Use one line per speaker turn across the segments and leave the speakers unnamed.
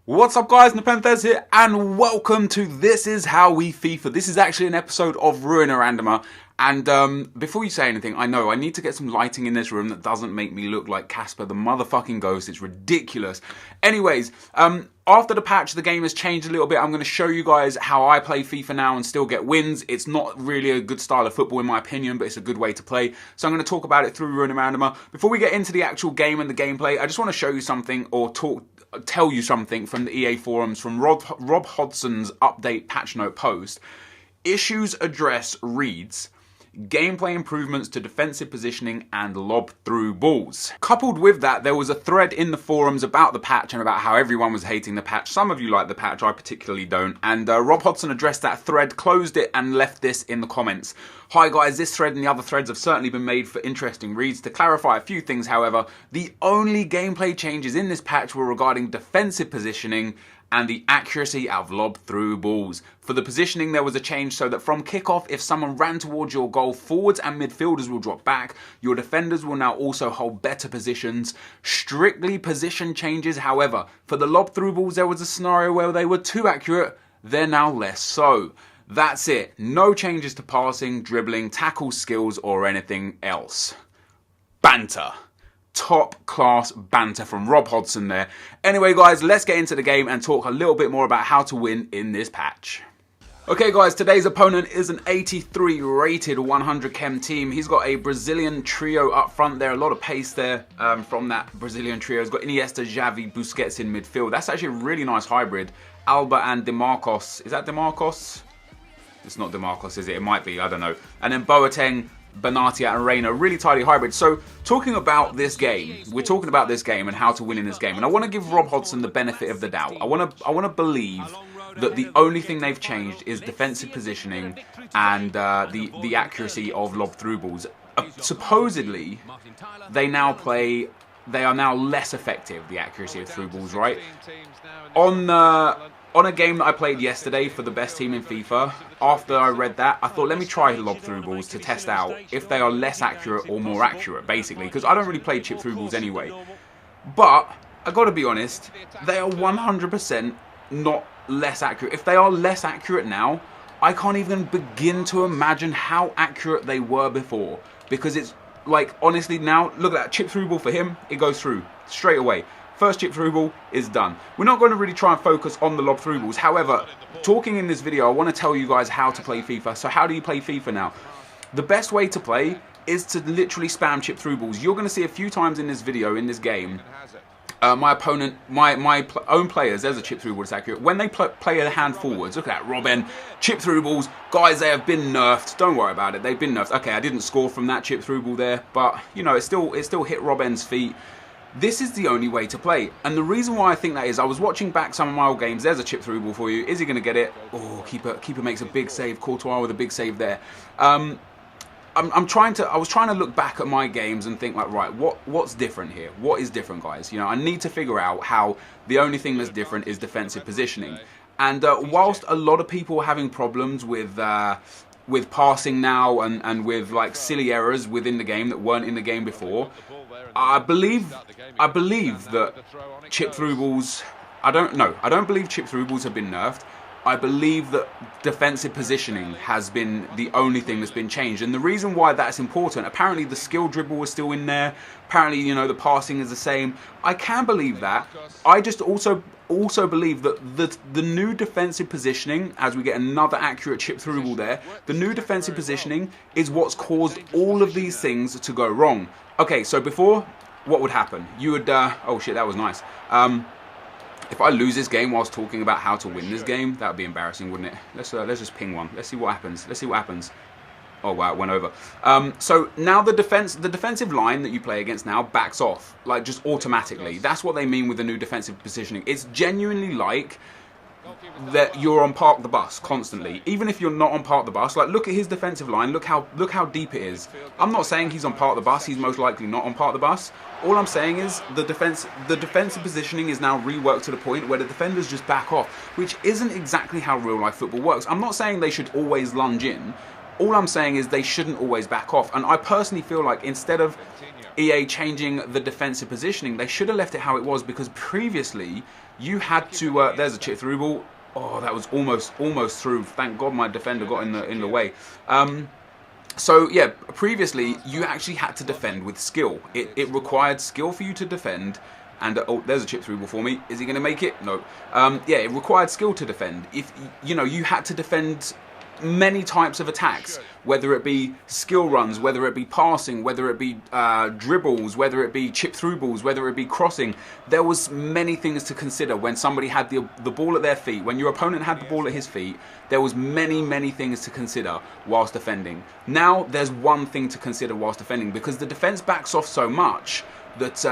What's up guys, Nepenthes here and welcome to This Is How We FIFA. This is actually an episode of Ruiner Randomer and before you say anything, I know I need to get some lighting in this room that doesn't make me look like Casper the motherfucking ghost. It's ridiculous. Anyways, after the patch the game has changed a little bit. I'm going to show you guys how I play FIFA now and still get wins. It's not really a good style of football in my opinion, but it's a good way to play. So I'm going to talk about it through Ruiner Randomer. Before we get into the actual game and the gameplay, I just want to show you something or tell you something from the EA forums from Rob Hodson's update patch note post. Issues address reads: gameplay improvements to defensive positioning and lob through balls. Coupled with that, there was a thread in the forums about the patch and about how everyone was hating the patch. Some of you like the patch, I particularly don't. And Rob Hodson addressed that thread, closed it and left this in the comments. Hi guys, this thread and the other threads have certainly been made for interesting reads. To clarify a few things, however, the only gameplay changes in this patch were regarding defensive positioning and the accuracy of lob through balls. For the positioning, there was a change so that from kickoff, if someone ran towards your goal, forwards and midfielders will drop back. Your defenders will now also hold better positions. Strictly position changes, however. For the lob through balls, there was a scenario where they were too accurate. They're now less so. That's it. No changes to passing, dribbling, tackle skills, or anything else. Banter. Top class banter from Rob Hodson there. Anyway guys, let's get into the game and talk a little bit more about how to win in this patch. Okay guys, today's opponent is an 83 rated 100 chem team. He's got a Brazilian trio up front there, a lot of pace there from that Brazilian trio. He's got Iniesta, Xavi, Busquets in midfield. That's actually a really nice hybrid. Alba and DeMarcos. Is that DeMarcos? It's not DeMarcos, is it? It might be, I don't know. And then Boateng, Benatia and Reina, really tidy hybrid. So talking about this game, we're talking about this game and how to win in this game. And I want to give Rob Hodson the benefit of the doubt. I want to believe that the only thing they've changed is defensive positioning and the accuracy of lob through balls. Supposedly, they are now less effective, the accuracy of through balls, right? On a game that I played yesterday for the best team in FIFA, after I read that, I thought, let me try lob through balls to test out if they are less accurate or more accurate, basically, because I don't really play chip through balls anyway. But I got to be honest, they are 100% not less accurate. If they are less accurate now, I can't even begin to imagine how accurate they were before, because it's like, honestly, now look at that chip through ball for him, it goes through straight away. First chip through ball is done. We're not going to really try and focus on the lob through balls. However, talking in this video, I want to tell you guys how to play FIFA. So how do you play FIFA now? The best way to play is to literally spam chip through balls. You're going to see a few times in this video, in this game, my opponent, my own players, there's a chip through ball that's accurate. When they play a hand forwards, look at that, Robin, chip through balls. Guys, they have been nerfed. Don't worry about it. They've been nerfed. Okay, I didn't score from that chip through ball there, but, you know, it still hit Robin's feet. This is the only way to play. And the reason why I think that is, I was watching back some of my old games. There's a chip through ball for you. Is he going to get it? Oh, keeper makes a big save. Courtois with a big save there. I was trying to look back at my games and think like, right, what's different here? What is different, guys? You know, I need to figure out how the only thing that's different is defensive positioning. And whilst a lot of people are having problems with passing now and with like silly errors within the game that weren't in the game before, I believe that chip through balls, I don't believe chip through balls have been nerfed. I believe that defensive positioning has been the only thing that's been changed. And the reason why that's important, apparently the skill dribble was still in there. Apparently, you know, the passing is the same. I can believe that. I just also believe that the new defensive positioning, as we get another accurate chip through ball there, the new defensive positioning is what's caused all of these things to go wrong. Okay, so before, what would happen? You would, oh shit, that was nice. If I lose this game whilst talking about how to win this game, that would be embarrassing, wouldn't it? Let's just ping one. Let's see what happens. Let's see what happens. Oh wow, it went over. So now the defensive line that you play against now backs off, like just automatically. That's what they mean with the new defensive positioning. It's genuinely like that you're on park the bus constantly, even if you're not on park the bus. Like, look at his defensive line. Look how deep it is. I'm not saying he's on park the bus. He's most likely not on park the bus. All I'm saying is the defensive positioning is now reworked to the point where the defenders just back off, which isn't exactly how real life football works. I'm not saying they should always lunge in. All I'm saying is they shouldn't always back off. And I personally feel like instead of EA changing the defensive positioning. They should have left it how it was, because previously you had to. There's a chip through ball. Oh, that was almost through. Thank God my defender got in the way. So yeah, previously you actually had to defend with skill. It required skill for you to defend. And oh, there's a chip through ball for me. Is he going to make it? No. Yeah, it required skill to defend. If you had to defend many types of attacks, whether it be skill runs, whether it be passing, whether it be dribbles, whether it be chip through balls, whether it be crossing. There was many things to consider when somebody had the ball at their feet. When your opponent had the ball at his feet, there was many things to consider whilst defending. Now there's one thing to consider whilst defending, because the defense backs off so much that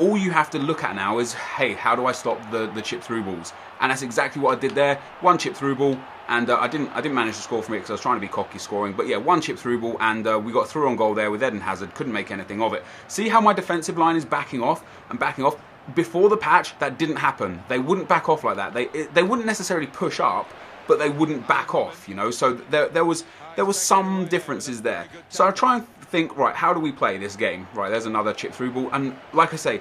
all you have to look at now is, hey, how do I stop the chip through balls? And that's exactly what I did there. One chip through ball, and I didn't manage to score from it because I was trying to be cocky scoring. But yeah, one chip through ball, and we got through on goal there with Eden Hazard. Couldn't make anything of it. See how my defensive line is backing off and backing off? Before the patch, that didn't happen. They wouldn't back off like that. They wouldn't necessarily push up, but they wouldn't back off, So there was some differences there. So I try and think, right, how do we play this game? Right, there's another chip through ball, and like I say,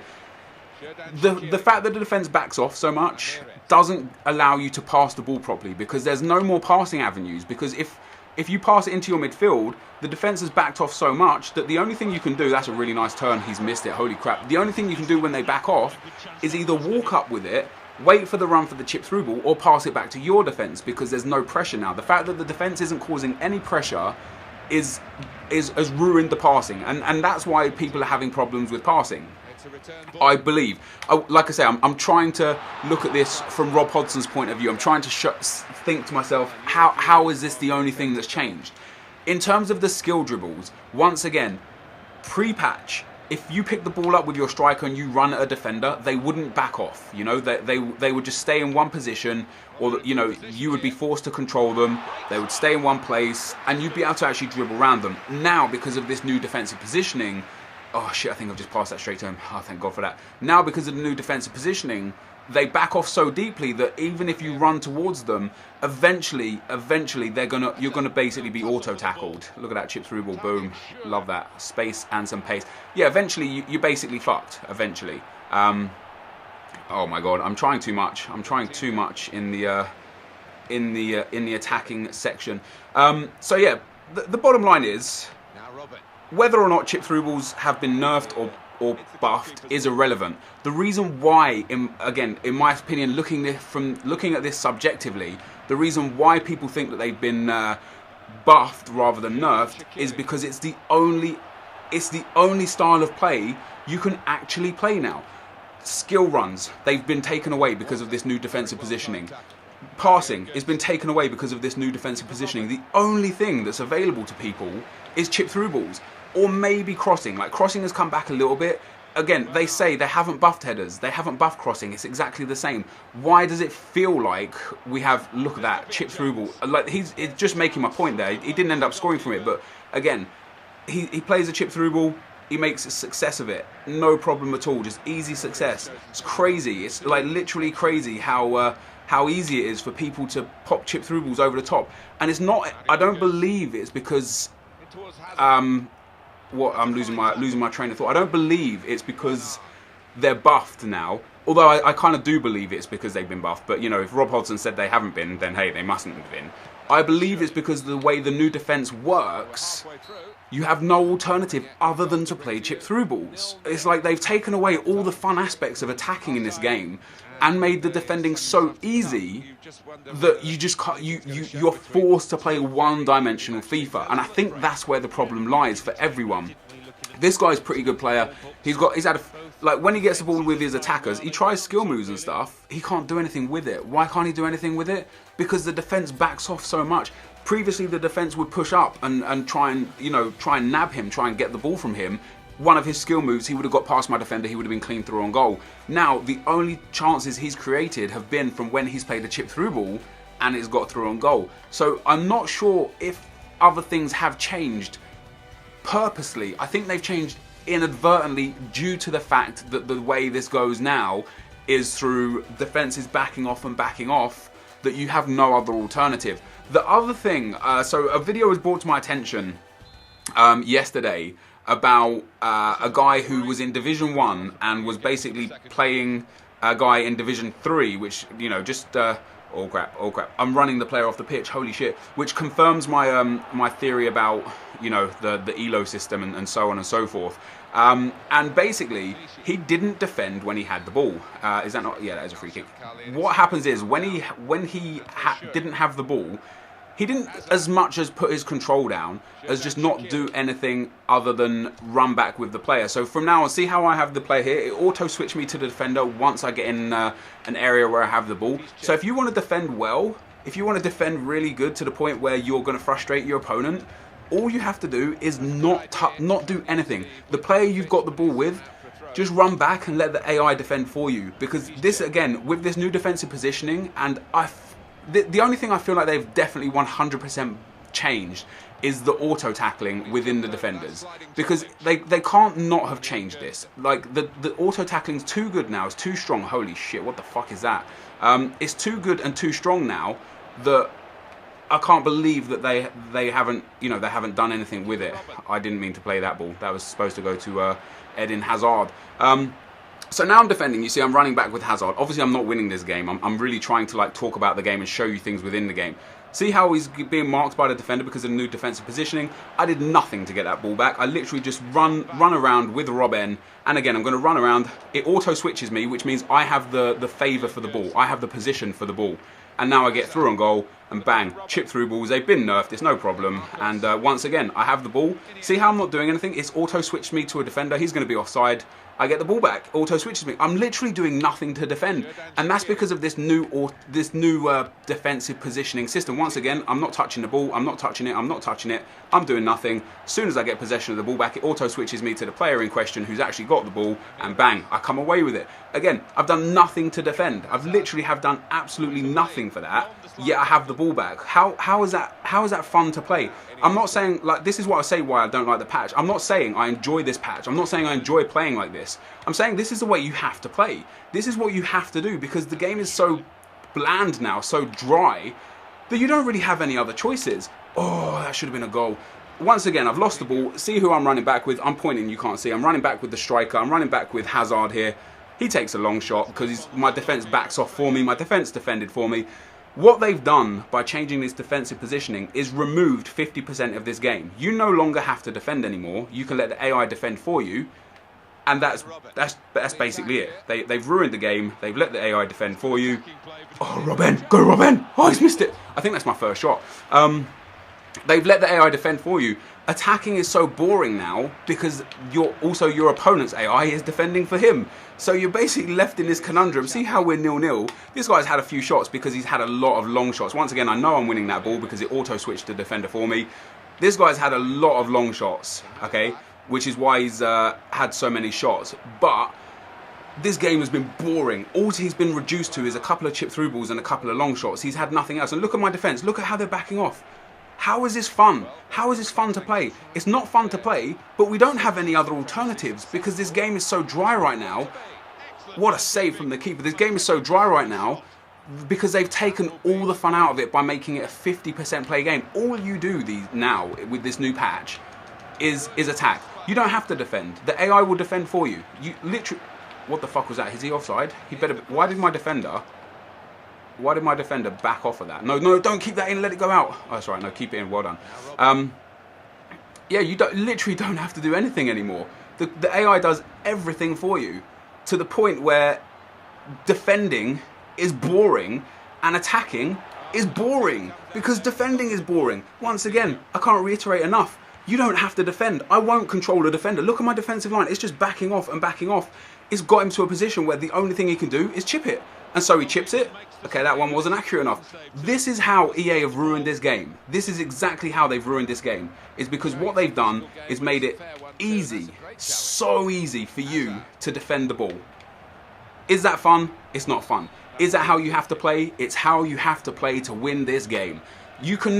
the fact that the defense backs off so much doesn't allow you to pass the ball properly, because there's no more passing avenues. Because if you pass it into your midfield, the defense has backed off so much that the only thing you can do, that's a really nice turn, he's missed it, holy crap. The only thing you can do when they back off is either walk up with it, wait for the run for the chip through ball, or pass it back to your defense, because there's no pressure now. The fact that the defense isn't causing any pressure has ruined the passing, and that's why people are having problems with passing, I believe. Like I say, I'm trying to look at this from Rob Hodson's point of view. I'm trying to think to myself, how is this the only thing that's changed? In terms of the skill dribbles, once again, pre-patch, if you pick the ball up with your striker and you run at a defender, they wouldn't back off. They would just stay in one position, or you would be forced to control them. They would stay in one place, and you'd be able to actually dribble around them. Now, because of this new defensive positioning, oh shit, I think I've just passed that straight to him. Oh, thank God for that. Now, because of the new defensive positioning, they back off so deeply that even if you run towards them, eventually you're gonna basically be auto tackled. Look at that chip through ball, boom, love that, space and some pace. Yeah, eventually you're basically fucked. Eventually. Oh my God, I'm trying too much. I'm trying too much in the attacking section. So yeah, the bottom line is, whether or not chip through balls have been nerfed or buffed is irrelevant. The reason why, in my opinion, looking at this subjectively, the reason why people think that they've been buffed rather than nerfed is because it's the only style of play you can actually play now. Skill runs, they've been taken away because of this new defensive positioning. Passing has been taken away because of this new defensive positioning. The only thing that's available to people is chip through balls, or maybe crossing. Like, crossing has come back a little bit. Again, they say they haven't buffed headers, they haven't buffed crossing. It's exactly the same. Why does it feel like we have, look at that, chip through ball? Like, it's just making my point there. He didn't end up scoring from it, but again, he plays a chip through ball, he makes a success of it. No problem at all, just easy success. It's crazy. It's like literally crazy how easy it is for people to pop chip through balls over the top. And it's not, I don't believe it's because I'm losing my train of thought. I don't believe it's because they're buffed now. Although I kind of do believe it's because they've been buffed. But if Rob Hodson said they haven't been, then hey, they mustn't have been. I believe it's because of the way the new defense works. You have no alternative other than to play chip through balls. It's like they've taken away all the fun aspects of attacking in this game and made the defending so easy that you just can't, you're forced to play one-dimensional FIFA. And I think that's where the problem lies for everyone. This guy's a pretty good player. He's had like, when he gets the ball with his attackers, he tries skill moves and stuff. He can't do anything with it. Why can't he do anything with it? Because the defense backs off so much. Previously, the defense would push up and try and nab him, try and get the ball from him. One of his skill moves, he would have got past my defender, he would have been clean through on goal. Now, the only chances he's created have been from when he's played a chip through ball and it's got through on goal. So I'm not sure if other things have changed purposely. I think they've changed inadvertently due to the fact that the way this goes now is through defenses backing off, that you have no other alternative. The other thing, so a video was brought to my attention yesterday about a guy who was in Division 1 and was basically playing a guy in Division 3, which, you know, just... oh crap, I'm running the player off the pitch, holy shit. Which confirms my my theory about, you know, the ELO system and so on and so forth. And basically, he didn't defend when he had the ball. Is that not? Yeah, that is a free kick. What happens is, when he didn't have the ball, he didn't as much as put his control down as just not do anything other than run back with the player. So from now on, see how I have the player here? It auto-switched me to the defender once I get in an area where I have the ball. So if you want to defend well, if you want to defend really good to the point where you're going to frustrate your opponent, all you have to do is not do anything. The player you've got the ball with, just run back and let the AI defend for you. Because this, again, with this new defensive positioning, and the only thing I feel like they've definitely 100% changed is the auto tackling within the defenders, because they can't not have changed this. Like the auto tackling's too good now. It's too strong. Holy shit! What the fuck is that? It's too good and too strong now that I can't believe that they haven't, you know, they haven't done anything with it. I didn't mean to play that ball. That was supposed to go to Eden Hazard. So now I'm defending. You see, I'm running back with Hazard. Obviously, I'm not winning this game. I'm really trying to like talk about the game and show you things within the game. See how he's being marked by the defender because of the new defensive positioning? I did nothing to get that ball back. I literally just run around with Robben. And again, I'm going to run around. It auto switches me, which means I have the favour for the ball. I have the position for the ball. And now I get through on goal and bang, chip through balls. They've been nerfed, it's no problem. And once again, I have the ball. See how I'm not doing anything? It's auto switched me to a defender. He's going to be offside. I get the ball back, auto switches me. I'm literally doing nothing to defend, and that's because of this new defensive positioning system. Once again, I'm not touching the ball, I'm not touching it, I'm doing nothing. As soon as I get possession of the ball back, it auto switches me to the player in question who's actually got the ball, and bang, I come away with it. Again, I've done nothing to defend. I've literally have done absolutely nothing for that, yet I have the ball back. How is that fun to play? I'm not saying, like, this is what I say why I don't like the patch. I'm not saying I enjoy this patch. I'm not saying I enjoy playing like this. I'm saying this is the way you have to play. This is what you have to do, because the game is so bland now, so dry, that you don't really have any other choices. Oh, that should have been a goal. Once again, I've lost the ball. See who I'm running back with? I'm pointing, you can't see. I'm running back with the striker. I'm running back with Hazard here. He takes a long shot because my defence backs off for me. My defence defended for me. What they've done by changing this defensive positioning is removed 50% of this game. You no longer have to defend anymore. You can let the AI defend for you, and that's basically it. They've ruined the game. They've let the AI defend for you. Oh, Robben, go Robben! Oh, he's missed it. I think that's my first shot. They've let the AI defend for you. Attacking is so boring now because your opponent's AI is defending for him. So you're basically left in this conundrum. See how we're 0-0? This guy's had a few shots because he's had a lot of long shots. Once again, I know I'm winning that ball because it auto-switched the defender for me. This guy's had a lot of long shots, okay? Which is why he's had so many shots. But this game has been boring. All he's been reduced to is a couple of chip-through balls and a couple of long shots. He's had nothing else. And look at my defence. Look at how they're backing off. How is this fun? How is this fun to play? It's not fun to play, but we don't have any other alternatives because this game is so dry right now. What a save from the keeper. This game is so dry right now because they've taken all the fun out of it by making it a 50% play game. All you do now with this new patch is attack. You don't have to defend. The AI will defend for you. You literally... What the fuck was that? Is he offside? He better... Why did my defender back off of that? No, don't keep that in, let it go out. Oh, that's right, no, keep it in, well done. Yeah, you literally don't have to do anything anymore. The AI does everything for you to the point where defending is boring and attacking is boring because defending is boring. Once again, I can't reiterate enough. You don't have to defend. I won't control a defender. Look at my defensive line. It's just backing off and backing off. It's got him to a position where the only thing he can do is chip it. And so he chips it. Okay, that one wasn't accurate enough. This is how EA have ruined this game. This is exactly how they've ruined this game. It's because what they've done is made it easy, so easy for you to defend the ball. Is that fun? It's not fun. Is that how you have to play? It's how you have to play to win this game. You can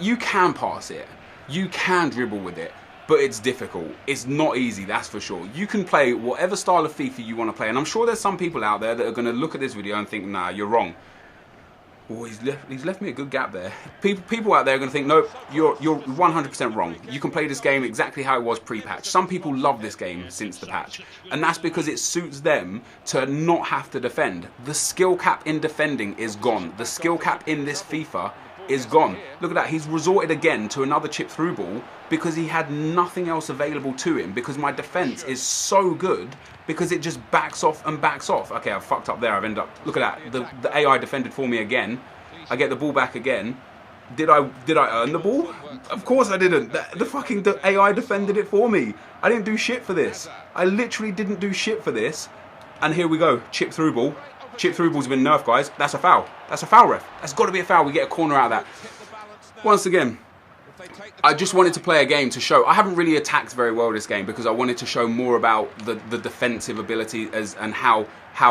you can pass it. You can dribble with it. But it's difficult. It's not easy, that's for sure. You can play whatever style of FIFA you want to play. And I'm sure there's some people out there that are going to look at this video and think, nah, you're wrong. Oh, he's left me a good gap there. People out there are going to think, nope, you're 100% wrong. You can play this game exactly how it was pre-patch. Some people love this game since the patch, and that's because it suits them to not have to defend. The skill cap in defending is gone. The skill cap in this FIFA is gone. Look at that. He's resorted again to another chip through ball because he had nothing else available to him, because my defense is so good, because it just backs off and backs off. Okay, I've fucked up there. I've ended up, look at that. The AI defended for me again. I get the ball back again. Did I earn the ball? Of course I didn't. The AI defended it for me. I didn't do shit for this. I literally didn't do shit for this. And here we go. Chip through ball. Chip through ball's been nerfed, guys. That's a foul. That's a foul, ref. That's got to be a foul. We get a corner out of that. Once again, I just wanted to play a game to show. I haven't really attacked very well this game because I wanted to show more about the defensive ability and how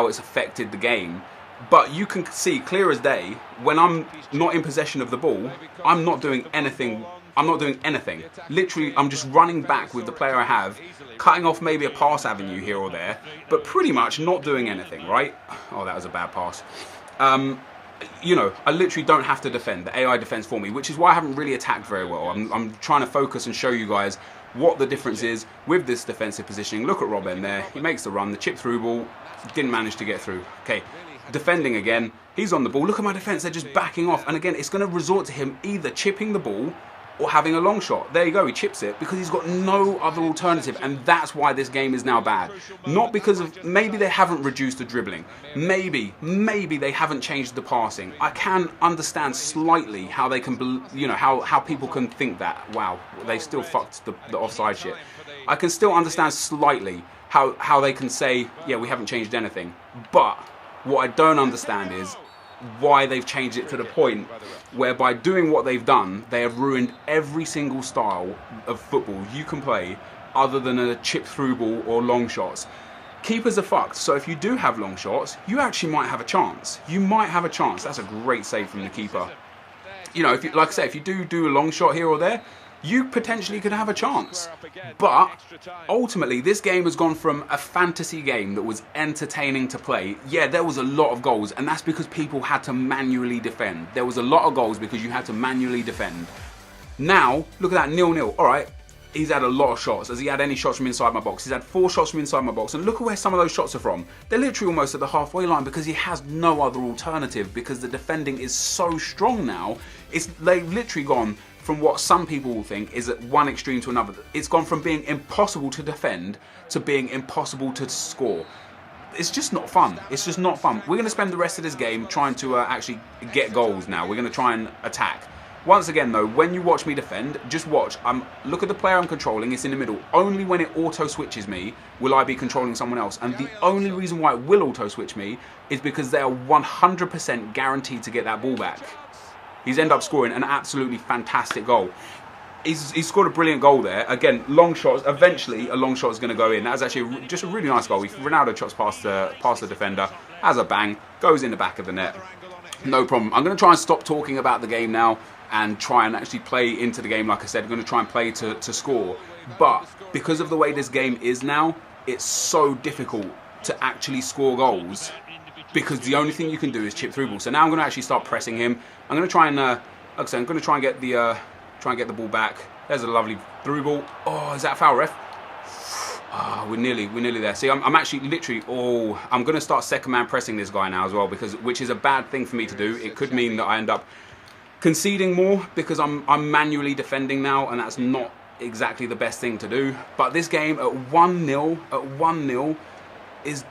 it's affected the game. But you can see clear as day, when I'm not in possession of the ball, I'm not doing anything. I'm not doing anything. Literally, I'm just running back with the player I have, cutting off maybe a pass avenue here or there, but pretty much not doing anything, right? Oh, that was a bad pass. You know, I literally don't have to defend. The AI defends for me, which is why I haven't really attacked very well. I'm trying to focus and show you guys what the difference is with this defensive positioning. Look at Robben there. He makes the run. The chip through ball didn't manage to get through. Okay, defending again. He's on the ball. Look at my defense. They're just backing off. And again, it's going to resort to him either chipping the ball or having a long shot. There you go, he chips it because he's got no other alternative, and that's why this game is now bad. Not because of, maybe they haven't reduced the dribbling, maybe they haven't changed the passing. I can understand slightly how they can, you know, how people can think that, wow, they still fucked the offside shit. I can still understand slightly how they can say, yeah, we haven't changed anything. But what I don't understand is why they've changed it to the point where by doing what they've done, they have ruined every single style of football you can play other than a chip through ball or long shots. Keepers are fucked, so if you do have long shots, you actually might have a chance. You might have a chance. That's a great save from the keeper. You know, if you, like I say, if you do a long shot here or there, you potentially could have a chance. But ultimately, this game has gone from a fantasy game that was entertaining to play. Yeah, there was a lot of goals, and that's because people had to manually defend. There was a lot of goals because you had to manually defend. Now, look at that, 0-0. All right, he's had a lot of shots. Has he had any shots from inside my box? He's had 4 shots from inside my box, and look at where some of those shots are from. They're literally almost at the halfway line because he has no other alternative, because the defending is so strong now. They've literally gone from what some people will think is at one extreme to another. It's gone from being impossible to defend to being impossible to score. It's just not fun. It's just not fun. We're going to spend the rest of this game trying to actually get goals now. We're going to try and attack. Once again though, when you watch me defend, just watch. Look at the player I'm controlling, it's in the middle. Only when it auto-switches me will I be controlling someone else. And the only reason why it will auto-switch me is because they are 100% guaranteed to get that ball back. He's ended up scoring an absolutely fantastic goal. He's scored a brilliant goal there. Again, long shots. Eventually, a long shot is going to go in. That was actually just a really nice goal. Ronaldo shots past the defender, has a bang, goes in the back of the net. No problem. I'm going to try and stop talking about the game now and try and actually play into the game. Like I said, I'm going to try and play to score. But because of the way this game is now, it's so difficult to actually score goals, because the only thing you can do is chip through ball. So now I'm going to actually start pressing him. I'm going to try and, like I said, I'm going to try and get the ball back. There's a lovely through ball. Oh, is that a foul, ref? Ah, we're nearly there. See, I'm actually literally, I'm going to start second man pressing this guy now as well, which is a bad thing for me to do. It could mean that I end up conceding more because I'm manually defending now, and that's not exactly the best thing to do. But this game at 1-0, is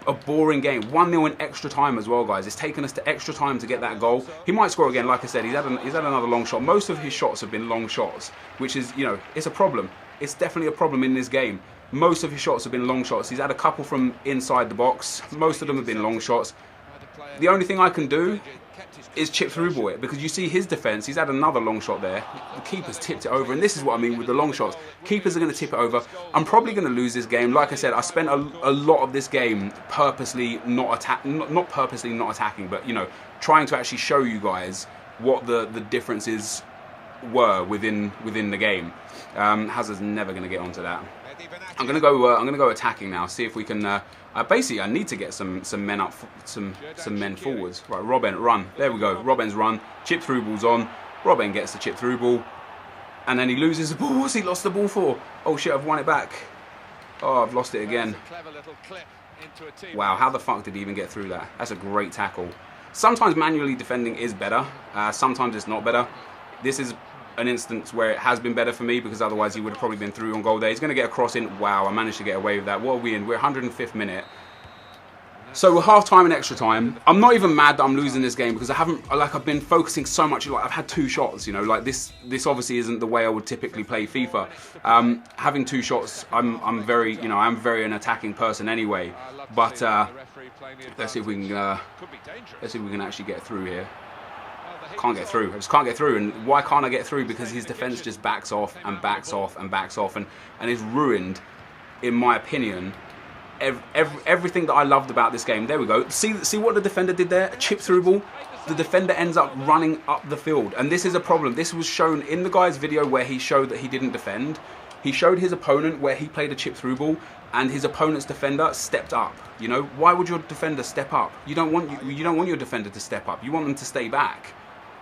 a boring game. 1-0 in extra time as well, guys. It's taken us to extra time to get that goal. He might score again. Like I said, he's had another long shot. Most of his shots have been long shots, which is, you know, it's a problem. It's definitely a problem in this game. Most of his shots have been long shots. He's had a couple from inside the box. Most of them have been long shots. The only thing I can do is chip through ball it, because you see his defence, he's had another long shot there. The keeper's tipped it over, and this is what I mean with the long shots. Keepers are going to tip it over. I'm probably going to lose this game. Like I said, I spent a lot of this game purposely not purposely not attacking, but, you know, trying to actually show you guys what the differences were within the game. Hazard's never going to get onto that. I'm gonna go attacking now. See if we can. Basically, I need to get some men up, some men forwards. Right, Robben, run. There we go. Robben's run. Chip through ball's on. Robben gets the chip through ball, and then he loses the ball. What's he lost the ball for? Oh shit! I've won it back. Oh, I've lost it again. Wow, how the fuck did he even get through that? That's a great tackle. Sometimes manually defending is better. Sometimes it's not better. This is an instance where it has been better for me because otherwise he would have probably been through on goal there. He's going to get a cross in. Wow, I managed to get away with that. What are we in? We're 105th minute. So we're half time and extra time. I'm not even mad that I'm losing this game because I've been focusing so much. Like I've had 2 shots, you know, like this obviously isn't the way I would typically play FIFA. Having 2 shots, I'm very, you know, I'm very an attacking person anyway. But let's see if we can actually get through here. Can't get through. I just can't get through. And why can't I get through? Because his defense just backs off and backs off and backs off and is ruined, in my opinion, everything that I loved about this game. There we go. See what the defender did there? A chip through ball. The defender ends up running up the field. And this is a problem. This was shown in the guy's video where he showed that he didn't defend. He showed his opponent where he played a chip through ball and his opponent's defender stepped up. You know, why would your defender step up? You don't want your defender to step up. You want them to stay back.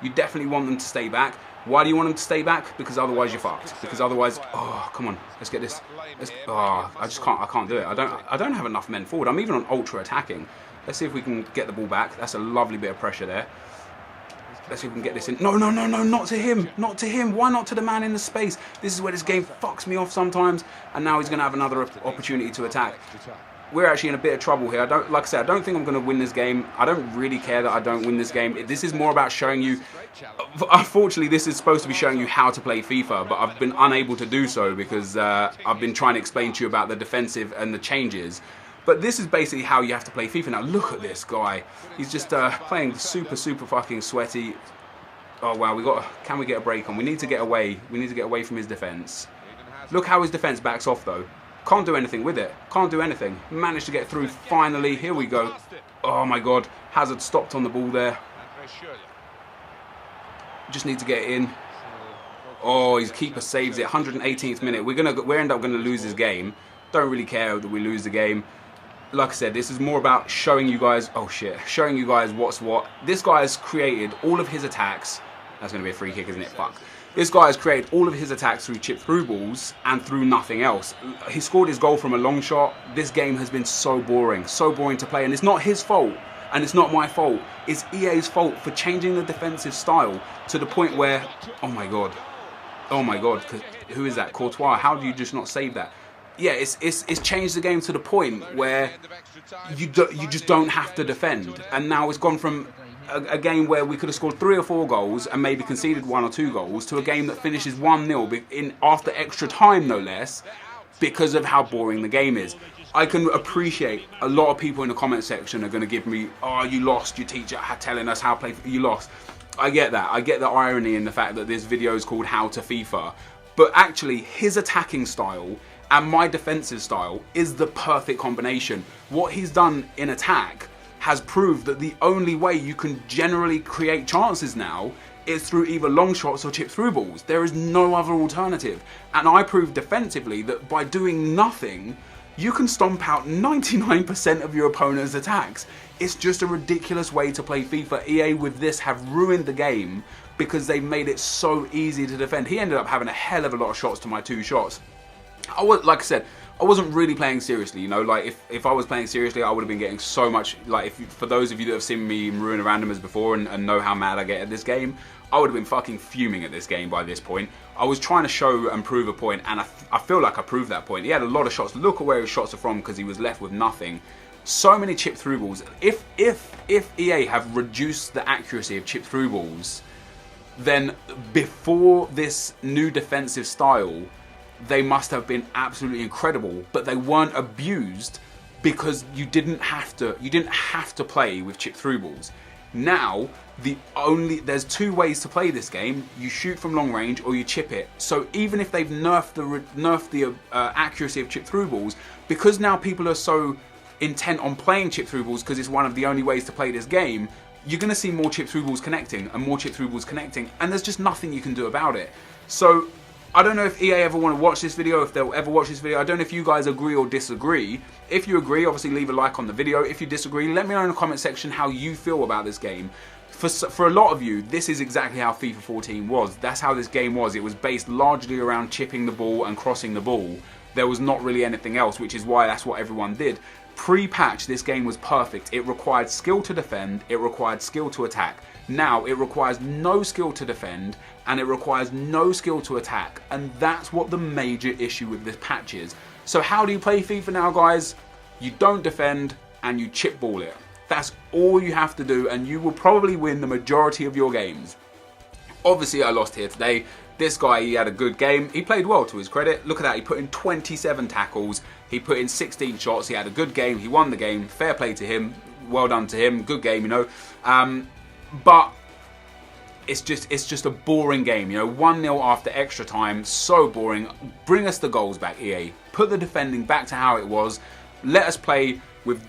You definitely want them to stay back. Why do you want them to stay back? Because otherwise you're fucked. Because otherwise, oh, come on, let's get this. I can't do it. I don't have enough men forward. I'm even on ultra attacking. Let's see if we can get the ball back. That's a lovely bit of pressure there. Let's see if we can get this in. No, not to him. Not to him. Why not to the man in the space? This is where this game fucks me off sometimes. And now he's going to have another opportunity to attack. We're actually in a bit of trouble here. Like I said, I don't think I'm going to win this game. I don't really care that I don't win this game. This is more about showing you. Unfortunately, this is supposed to be showing you how to play FIFA, but I've been unable to do so because I've been trying to explain to you about the defensive and the changes. But this is basically how you have to play FIFA. Now look at this guy. He's just playing super fucking sweaty. Oh wow, can we get a break on? We need to get away. We need to get away from his defense. Look how his defense backs off though. Can't do anything with it. Can't do anything. Managed to get through finally. Here we go. Oh my god. Hazard stopped on the ball there. Just need to get it in. Oh, his keeper saves it. 118th minute. We end up gonna lose this game. Don't really care that we lose the game. Like I said, this is more about showing you guys. Oh shit. Showing you guys what's what. This guy has created all of his attacks. That's gonna be a free kick, isn't it? Fuck. This guy has created all of his attacks through chip through balls and through nothing else. He scored his goal from a long shot. This game has been so boring to play. And it's not his fault and it's not my fault. It's EA's fault for changing the defensive style to the point where, oh my god, who is that? Courtois, how do you just not save that? Yeah, it's changed the game to the point where you just don't have to defend. And now it's gone from a game where we could have scored 3 or 4 goals and maybe conceded 1 or 2 goals to a game that finishes 1-0 after extra time, no less, because of how boring the game is. I can appreciate a lot of people in the comment section are going to give me, oh, you lost, your teacher telling us how to play, you lost. I get that. I get the irony in the fact that this video is called How to FIFA. But actually, his attacking style and my defensive style is the perfect combination. What he's done in attack has proved that the only way you can generally create chances now is through either long shots or chip through balls. There is no other alternative. And I proved defensively that by doing nothing, you can stomp out 99% of your opponent's attacks. It's just a ridiculous way to play FIFA. EA with this have ruined the game because they've made it so easy to defend. He ended up having a hell of a lot of shots to my 2 shots. Like I said, I wasn't really playing seriously, you know, like if I was playing seriously, I would have been getting so much, like for those of you that have seen me ruin a randomers before and know how mad I get at this game, I would have been fucking fuming at this game by this point. I was trying to show and prove a point, and I feel like I proved that point. He had a lot of shots. Look at where his shots are from because he was left with nothing. So many chip through balls. If EA have reduced the accuracy of chip through balls, then before this new defensive style, they must have been absolutely incredible, but they weren't abused because you didn't have to play with chip through balls. Now there's 2 ways to play this game. You shoot from long range or you chip it. So even if they've nerfed the accuracy of chip through balls, because now people are so intent on playing chip through balls because it's one of the only ways to play this game, you're going to see more chip through balls connecting and more chip through balls connecting, and there's just nothing you can do about it. So I don't know if EA ever want to watch this video, if they'll ever watch this video. I don't know if you guys agree or disagree. If you agree, obviously leave a like on the video. If you disagree, let me know in the comment section how you feel about this game. For a lot of you, this is exactly how FIFA 14 was. That's how this game was. It was based largely around chipping the ball and crossing the ball. There was not really anything else, which is why that's what everyone did. Pre-patch, this game was perfect. It required skill to defend, it required skill to attack. Now, it requires no skill to defend, and it requires no skill to attack. And that's what the major issue with this patch is. So how do you play FIFA now, guys? You don't defend, and you chip ball it. That's all you have to do, and you will probably win the majority of your games. Obviously, I lost here today. This guy, he had a good game. He played well, to his credit. Look at that, he put in 27 tackles. He put in 16 shots. He had a good game. He won the game. Fair play to him. Well done to him. Good game, you know. But it's just a boring game, you know. 1-0 after extra time. So boring. Bring us the goals back, EA. Put the defending back to how it was. Let us play with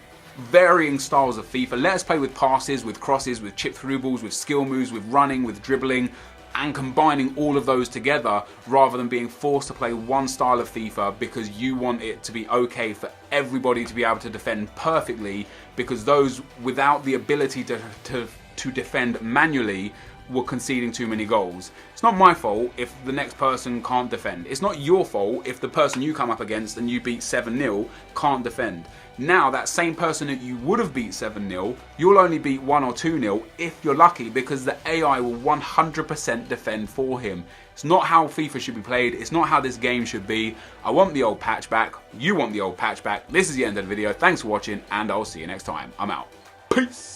varying styles of FIFA. Let us play with passes, with crosses, with chip through balls, with skill moves, with running, with dribbling, and combining all of those together rather than being forced to play one style of FIFA because you want it to be okay for everybody to be able to defend perfectly, because those without the ability to defend manually were conceding too many goals. It's not my fault if the next person can't defend. It's not your fault if the person you come up against and you beat 7-0 can't defend. Now that same person that you would have beat 7-0, you'll only beat 1 or 2-0 if you're lucky, because the AI will 100% defend for him. It's not how FIFA should be played. It's not how this game should be. I want the old patch back. You want the old patch back. This is the end of the video. Thanks for watching, and I'll see you next time. I'm out. Peace.